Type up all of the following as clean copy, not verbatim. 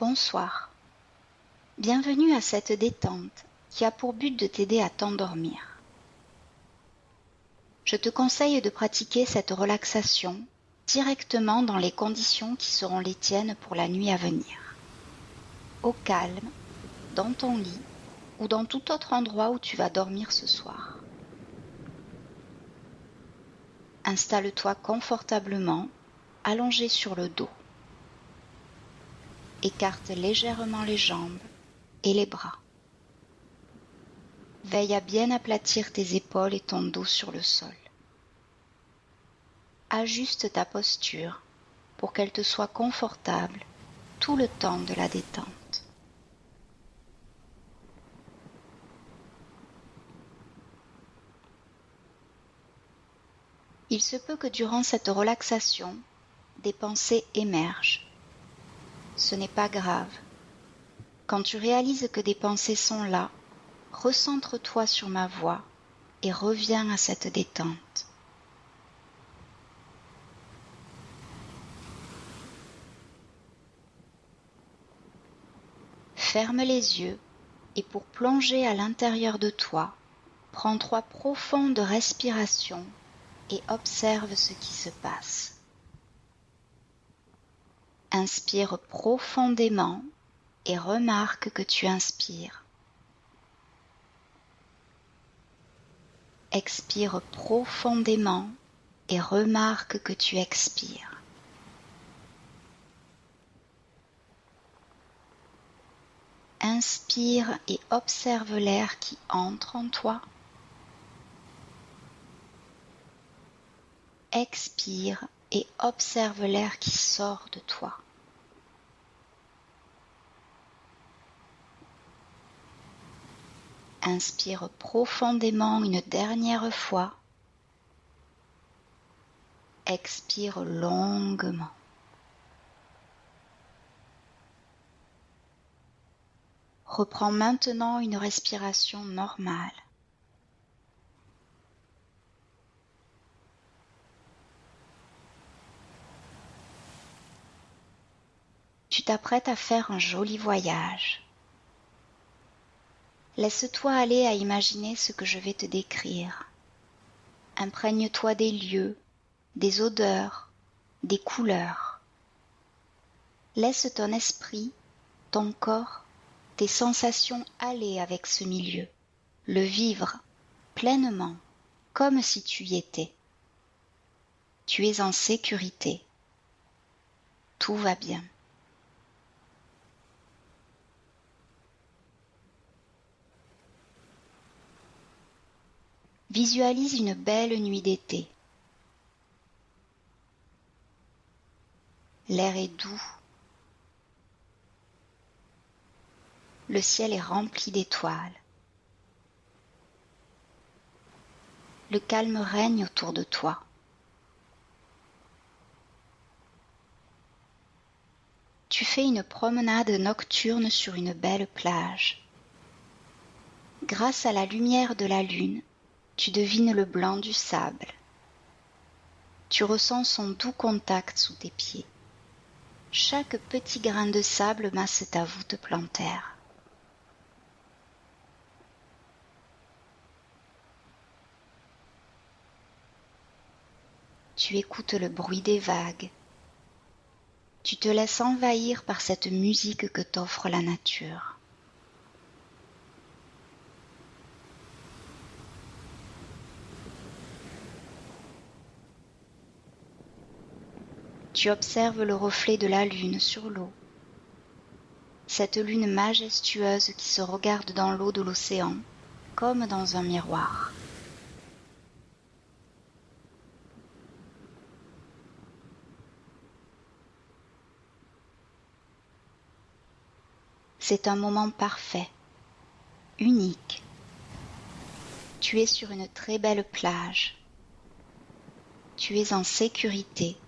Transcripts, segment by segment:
Bonsoir. Bienvenue à cette détente qui a pour but de t'aider à t'endormir. Je te conseille de pratiquer cette relaxation directement dans les conditions qui seront les tiennes pour la nuit à venir. Au calme, dans ton lit ou dans tout autre endroit où tu vas dormir ce soir. Installe-toi confortablement, allongé sur le dos. Écarte légèrement les jambes et les bras. Veille à bien aplatir tes épaules et ton dos sur le sol. Ajuste ta posture pour qu'elle te soit confortable tout le temps de la détente. Il se peut que durant cette relaxation, des pensées émergent. Ce n'est pas grave. Quand tu réalises que des pensées sont là, recentre-toi sur ma voix et reviens à cette détente. Ferme les yeux et pour plonger à l'intérieur de toi, prends 3 profondes respirations et observe ce qui se passe. Inspire profondément et remarque que tu inspires. Expire profondément et remarque que tu expires. Inspire et observe l'air qui entre en toi. Expire et observe l'air qui sort de toi. Inspire profondément une dernière fois. Expire longuement. Reprends maintenant une respiration normale. Tu t'apprêtes à faire un joli voyage. Laisse-toi aller à imaginer ce que je vais te décrire. Imprègne-toi des lieux, des odeurs, des couleurs. Laisse ton esprit, ton corps, tes sensations aller avec ce milieu, le vivre pleinement, comme si tu y étais. Tu es en sécurité. Tout va bien. Visualise une belle nuit d'été. L'air est doux. Le ciel est rempli d'étoiles. Le calme règne autour de toi. Tu fais une promenade nocturne sur une belle plage. Grâce à la lumière de la lune, tu devines le blanc du sable. Tu ressens son doux contact sous tes pieds. Chaque petit grain de sable masse ta voûte plantaire. Tu écoutes le bruit des vagues. Tu te laisses envahir par cette musique que t'offre la nature. Tu observes le reflet de la lune sur l'eau. Cette lune majestueuse qui se regarde dans l'eau de l'océan, comme dans un miroir. C'est un moment parfait, unique. Tu es sur une très belle plage. Tu es en sécurité.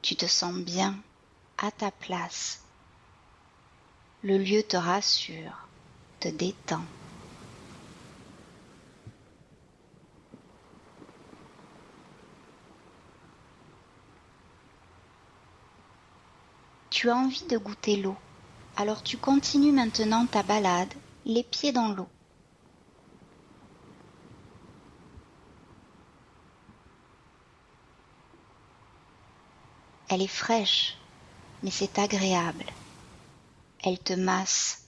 Tu te sens bien, à ta place. Le lieu te rassure, te détend. Tu as envie de goûter l'eau, alors tu continues maintenant ta balade, les pieds dans l'eau. Elle est fraîche, mais c'est agréable. Elle te masse.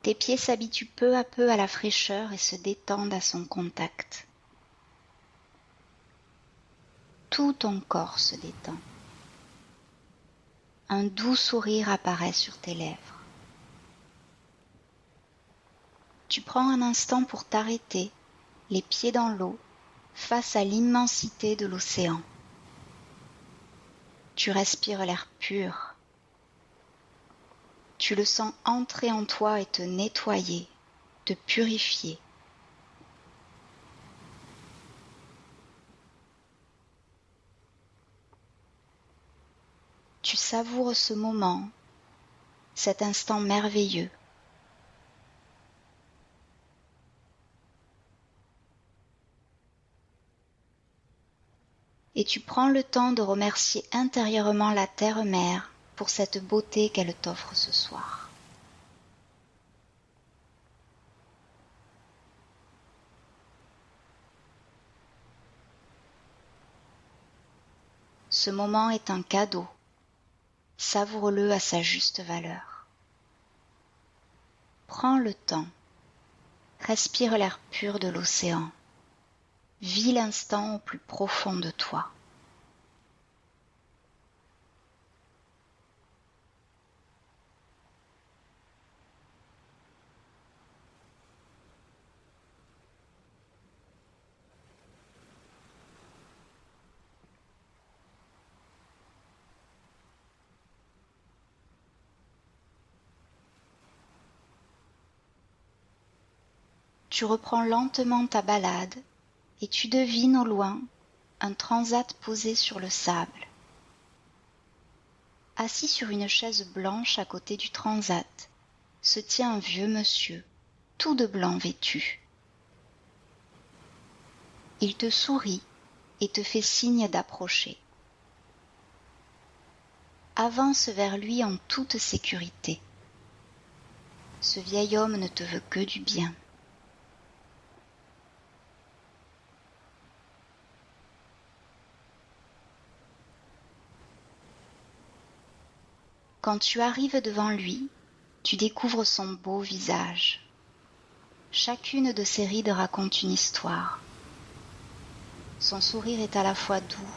Tes pieds s'habituent peu à peu à la fraîcheur et se détendent à son contact. Tout ton corps se détend. Un doux sourire apparaît sur tes lèvres. Tu prends un instant pour t'arrêter, les pieds dans l'eau, face à l'immensité de l'océan. Tu respires l'air pur. Tu le sens entrer en toi et te nettoyer, te purifier. Tu savoures ce moment, cet instant merveilleux. Et tu prends le temps de remercier intérieurement la terre-mère pour cette beauté qu'elle t'offre ce soir. Ce moment est un cadeau. Savoure-le à sa juste valeur. Prends le temps. Respire l'air pur de l'océan. Vis l'instant au plus profond de toi. Tu reprends lentement ta balade et tu devines au loin un transat posé sur le sable. Assis sur une chaise blanche à côté du transat, se tient un vieux monsieur, tout de blanc vêtu. Il te sourit et te fait signe d'approcher. Avance vers lui en toute sécurité. Ce vieil homme ne te veut que du bien. Quand tu arrives devant lui, tu découvres son beau visage. Chacune de ses rides raconte une histoire. Son sourire est à la fois doux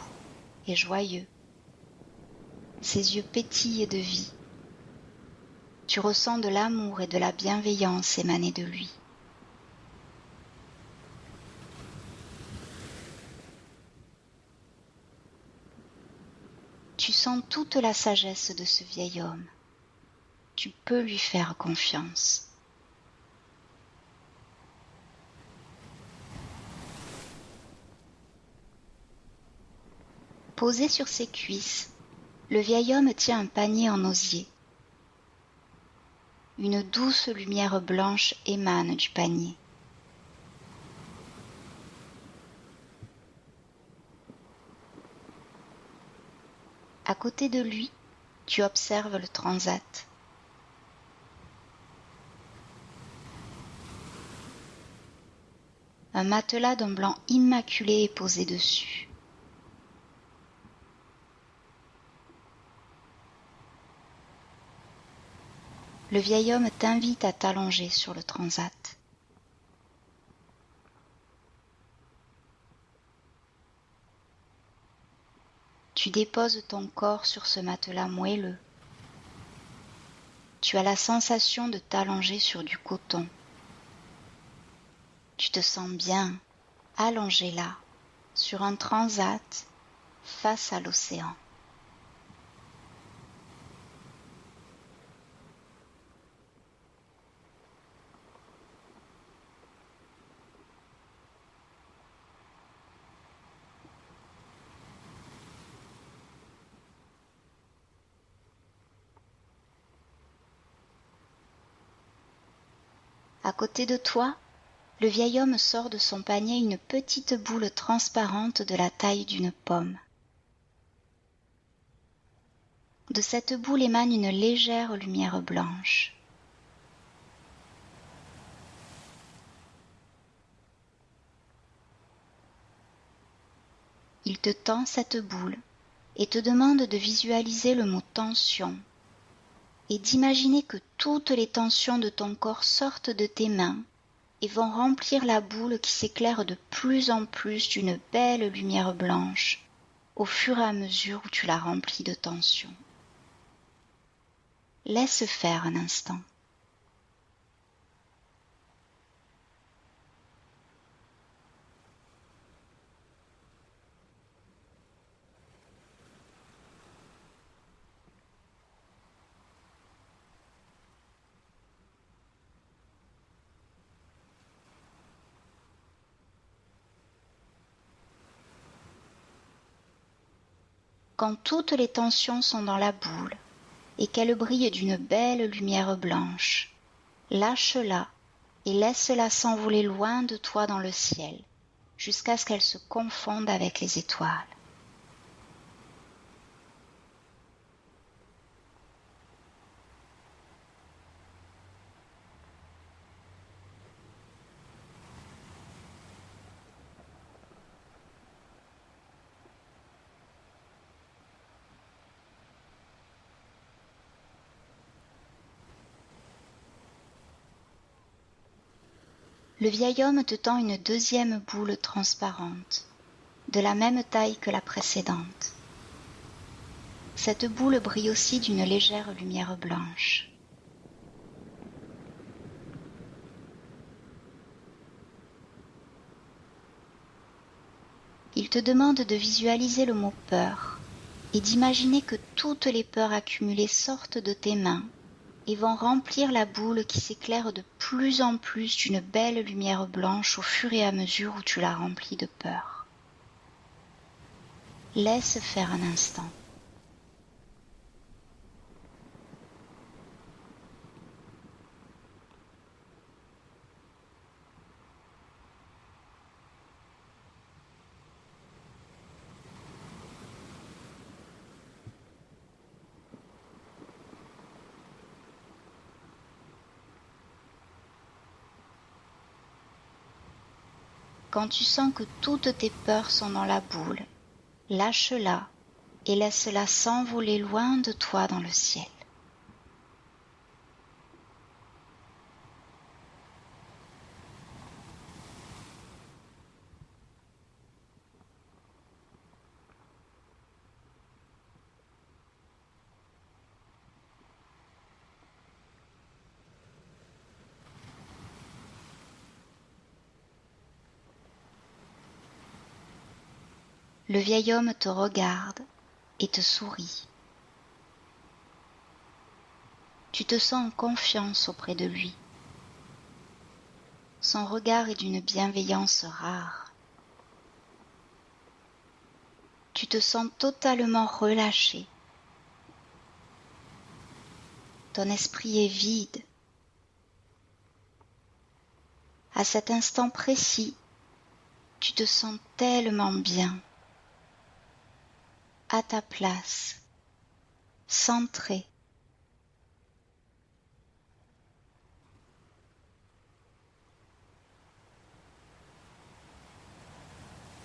et joyeux. Ses yeux pétillent de vie. Tu ressens de l'amour et de la bienveillance émaner de lui. Tu sens toute la sagesse de ce vieil homme. Tu peux lui faire confiance. Posé sur ses cuisses, le vieil homme tient un panier en osier. Une douce lumière blanche émane du panier. À côté de lui, tu observes le transat. Un matelas d'un blanc immaculé est posé dessus. Le vieil homme t'invite à t'allonger sur le transat. Tu déposes ton corps sur ce matelas moelleux. Tu as la sensation de t'allonger sur du coton. Tu te sens bien, allongé là, sur un transat, face à l'océan. À côté de toi, le vieil homme sort de son panier une petite boule transparente de la taille d'une pomme. De cette boule émane une légère lumière blanche. Il te tend cette boule et te demande de visualiser le mot tension et d'imaginer que toutes les tensions de ton corps sortent de tes mains et vont remplir la boule qui s'éclaire de plus en plus d'une belle lumière blanche au fur et à mesure où tu la remplis de tension. Laisse faire un instant. Quand toutes les tensions sont dans la boule et qu'elle brille d'une belle lumière blanche, lâche-la et laisse-la s'envoler loin de toi dans le ciel, jusqu'à ce qu'elle se confonde avec les étoiles. Le vieil homme te tend une deuxième boule transparente, de la même taille que la précédente. Cette boule brille aussi d'une légère lumière blanche. Il te demande de visualiser le mot peur et d'imaginer que toutes les peurs accumulées sortent de tes mains et vont remplir la boule qui s'éclaire de plus en plus d'une belle lumière blanche au fur et à mesure où tu la remplis de peur. Laisse faire un instant. Quand tu sens que toutes tes peurs sont dans la boule, lâche-la et laisse-la s'envoler loin de toi dans le ciel. Le vieil homme te regarde et te sourit. Tu te sens en confiance auprès de lui. Son regard est d'une bienveillance rare. Tu te sens totalement relâché. Ton esprit est vide. À cet instant précis, tu te sens tellement bien, à ta place, centré.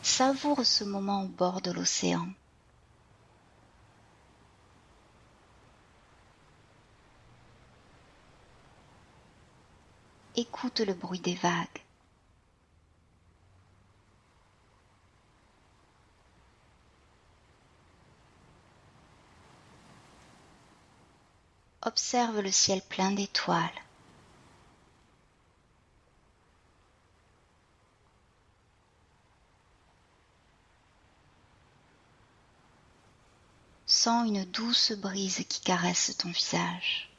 Savoure ce moment au bord de l'océan. Écoute le bruit des vagues. Observe le ciel plein d'étoiles. Sens une douce brise qui caresse ton visage.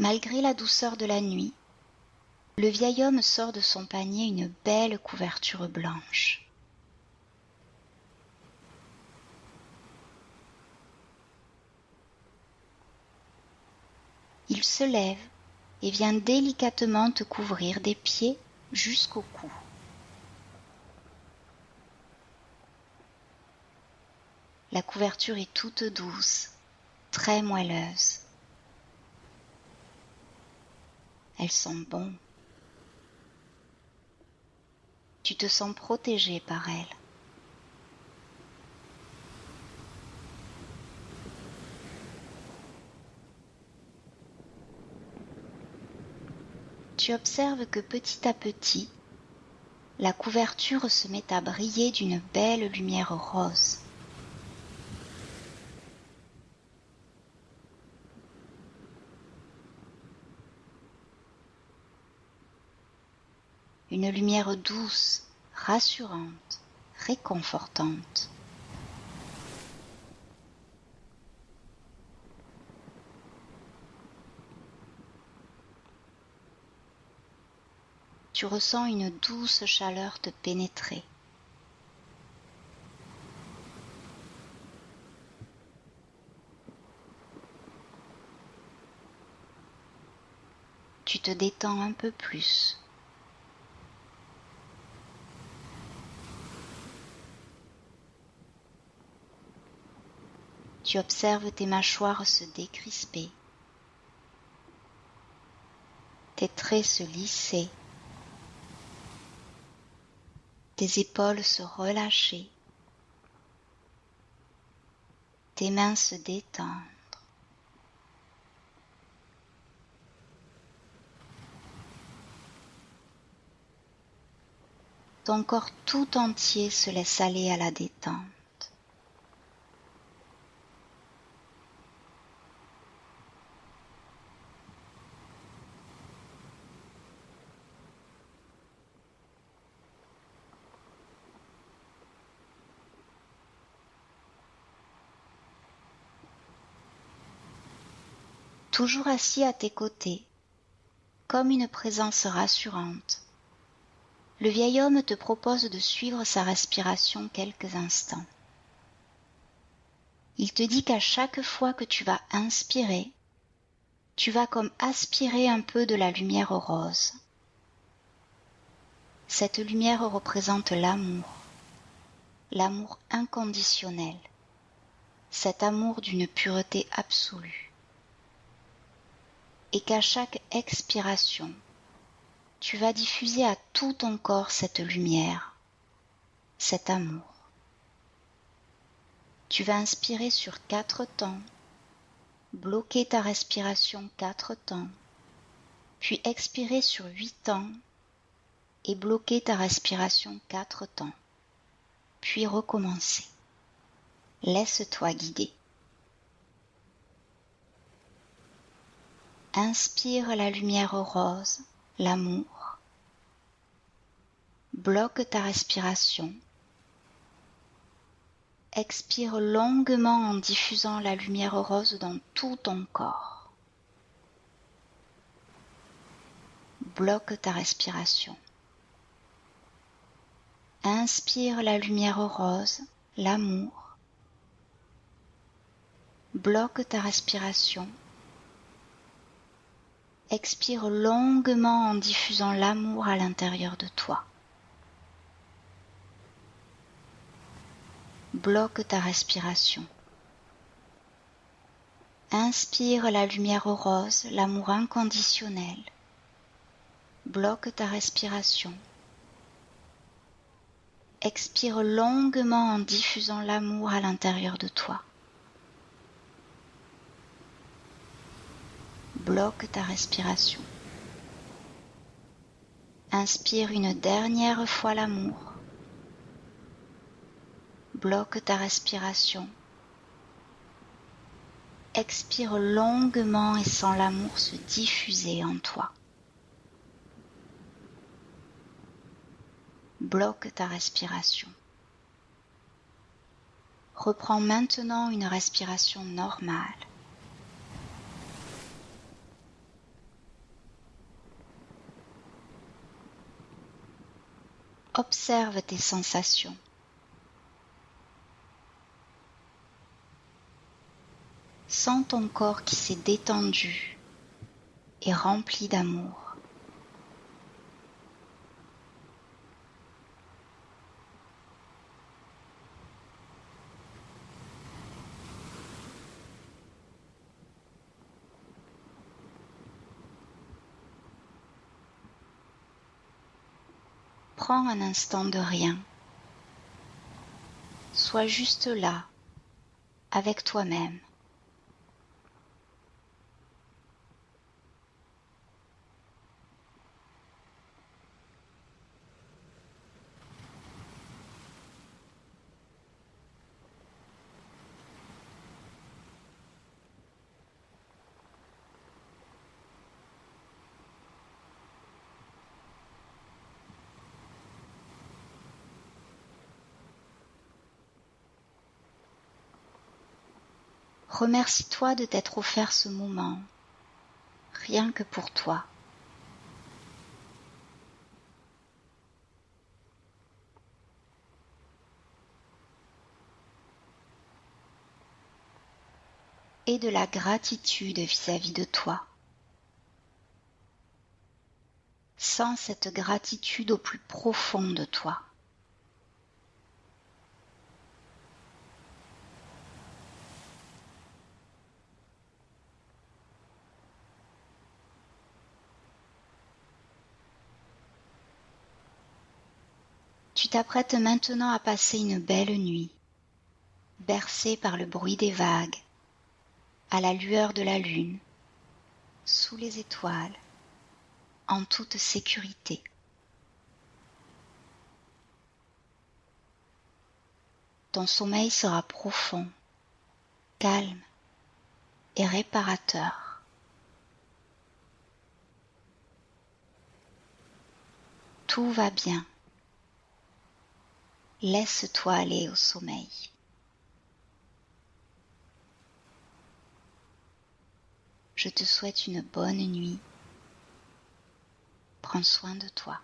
Malgré la douceur de la nuit, le vieil homme sort de son panier une belle couverture blanche. Il se lève et vient délicatement te couvrir des pieds jusqu'au cou. La couverture est toute douce, très moelleuse. Elle sent bon. Tu te sens protégé par elle. Tu observes que petit à petit, la couverture se met à briller d'une belle lumière rose. Une lumière douce, rassurante, réconfortante. Tu ressens une douce chaleur te pénétrer. Tu te détends un peu plus. Tu observes tes mâchoires se décrisper, tes traits se lisser, tes épaules se relâcher, tes mains se détendre. Ton corps tout entier se laisse aller à la détente. Toujours assis à tes côtés, comme une présence rassurante, le vieil homme te propose de suivre sa respiration quelques instants. Il te dit qu'à chaque fois que tu vas inspirer, tu vas comme aspirer un peu de la lumière rose. Cette lumière représente l'amour, l'amour inconditionnel, cet amour d'une pureté absolue. Et qu'à chaque expiration, tu vas diffuser à tout ton corps cette lumière, cet amour. Tu vas inspirer sur 4 temps, bloquer ta respiration 4 temps, puis expirer sur 8 temps et bloquer ta respiration 4 temps, puis recommencer. Laisse-toi guider. Inspire la lumière rose, l'amour. Bloque ta respiration. Expire longuement en diffusant la lumière rose dans tout ton corps. Bloque ta respiration. Inspire la lumière rose, l'amour. Bloque ta respiration. Expire longuement en diffusant l'amour à l'intérieur de toi. Bloque ta respiration. Inspire la lumière rose, l'amour inconditionnel. Bloque ta respiration. Expire longuement en diffusant l'amour à l'intérieur de toi. Bloque ta respiration. Inspire une dernière fois l'amour. Bloque ta respiration. Expire longuement et sens l'amour se diffuser en toi. Bloque ta respiration. Reprends maintenant une respiration normale. Observe tes sensations. Sens ton corps qui s'est détendu, et rempli d'amour. Prends un instant de rien. Sois juste là, avec toi-même. Remercie-toi de t'être offert ce moment, rien que pour toi. Et de la gratitude vis-à-vis de toi. Sens cette gratitude au plus profond de toi. Tu t'apprêtes maintenant à passer une belle nuit, bercée par le bruit des vagues, à la lueur de la lune, sous les étoiles, en toute sécurité. Ton sommeil sera profond, calme et réparateur. Tout va bien. Laisse-toi aller au sommeil. Je te souhaite une bonne nuit. Prends soin de toi.